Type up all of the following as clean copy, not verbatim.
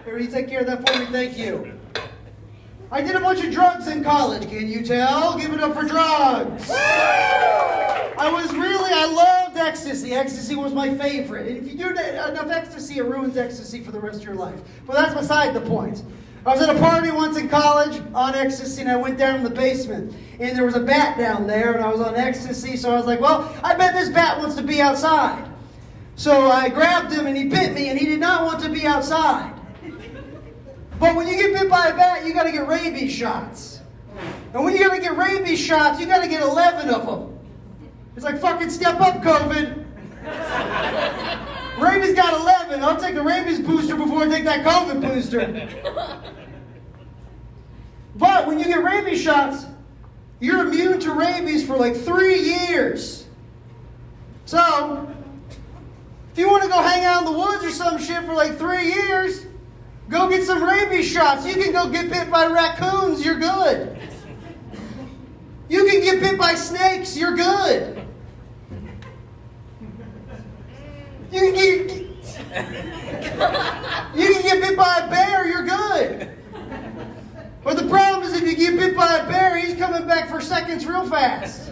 Everybody take care of that for me, thank you. I did a bunch of drugs in college, can you tell? Give it up for drugs. I loved ecstasy. Ecstasy was my favorite. And if you do enough ecstasy, it ruins ecstasy for the rest of your life. But that's beside the point. I was at a party once in college on ecstasy, and I went down in the basement. And there was a bat down there, and I was on ecstasy, so I was like, well, I bet this bat wants to be outside. So I grabbed him, and he bit me, and he did not want to be outside. But when you get bit by a bat, you got to get rabies shots. And when you got to get rabies shots, you got to get 11 of them. It's like, fucking step up, COVID. Rabies got 11. I'll take the rabies booster before I take that COVID booster. But when you get rabies shots, you're immune to rabies for like 3 years. So, if you want to go hang out in the woods or some shit for like 3 years, go get some rabies shots. You can go get bit by raccoons, you're good. You can get bit by snakes, you're good. You can get bit by a bear, you're good. But the problem is if you get bit by a bear, he's coming back for seconds real fast.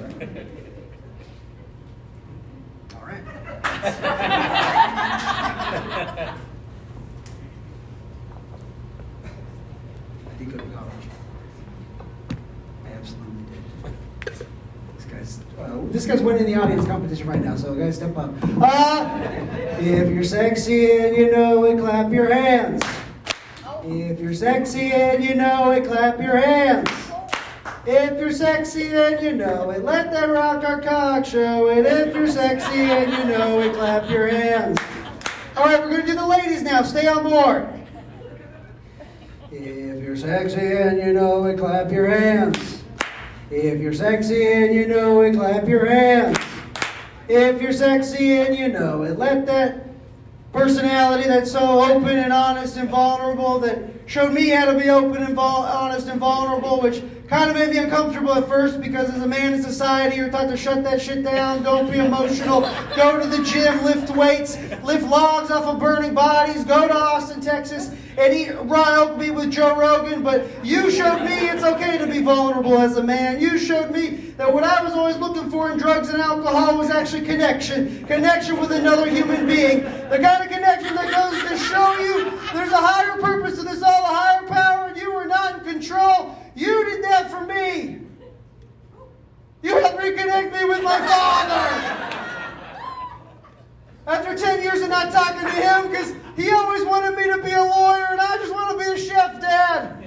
All right. I did go to college. I absolutely did. This guy's winning the audience competition right now, so guys, step up. If you're sexy and you know it, clap your hands. If you're sexy and you know it, clap your hands. If you're sexy and you know it, let that rock our cock show it. If you're sexy and you know it, clap your hands. All right, we're going to do the ladies now. Stay on board. If you're sexy and you know it, clap your hands. If you're sexy and you know it, clap your hands. If you're sexy and you know it, let that personality that's so open and honest and vulnerable, that showed me how to be open and honest and vulnerable, which kind of made me uncomfortable at first because as a man in society, you're taught to shut that shit down, don't be emotional, go to the gym, lift weights, lift logs off of burning bodies, go to Austin, Texas, and eat raw oak meat with Joe Rogan. But you showed me it's okay to be vulnerable as a man. You showed me that what I was always looking for in drugs and alcohol was actually connection with another human being. The kind of connection that goes to show you there's a higher purpose to this all, a higher power, and you are not in control. You did that for me. You helped reconnect me with my father. After 10 years of not talking to him, because he always wanted me to be a lawyer, and I just want to be a chef, Dad.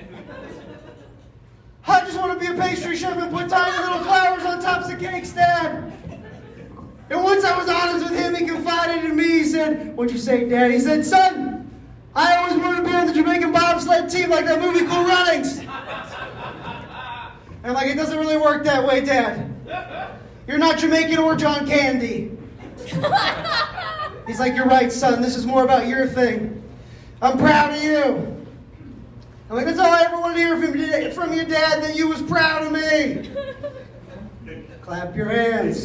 I just want to be a pastry chef and put tiny little flowers on tops of cakes, Dad. And once I was honest with him, he confided in me. He said, "What'd you say, Dad?" He said, "Son, I always wanted to be on the Jamaican bobsled team like that movie Cool Runnings." And I'm like, "It doesn't really work that way, Dad. You're not Jamaican or John Candy." He's like, "You're right, son. This is more about your thing. I'm proud of you." I'm like, "That's all I ever wanted to hear from you, Dad, that you was proud of me." Clap your hands.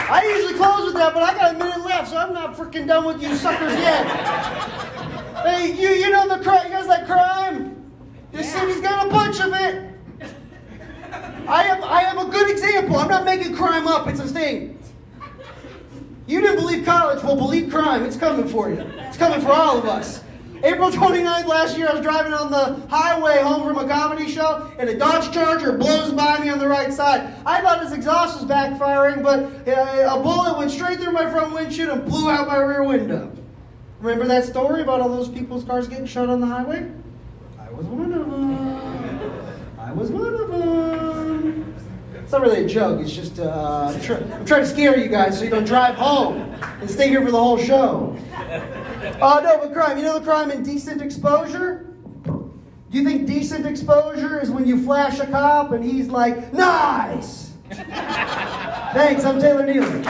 I usually close with that, but I got a minute left, so I'm not freaking done with you suckers yet. Hey, you know the crime? You guys like crime? This city's got a bunch of it. I have a good example. I'm not making crime up. It's a thing. You didn't believe college. Well, believe crime. It's coming for you. It's coming for all of us. April 29th last year, I was driving on the highway home from a comedy show, and a Dodge Charger blows by me on the right side. I thought his exhaust was backfiring, but a bullet went straight through my front windshield and blew out my rear window. Remember that story about all those people's cars getting shot on the highway? I was one of them. I was one of them. It's not really a joke. It's just I'm trying to scare you guys so you don't drive home and stay here for the whole show. Oh, no, but crime. You know the crime indecent exposure? Do you think decent exposure is when you flash a cop and he's like, "Nice"? Thanks, I'm Taylor Neely.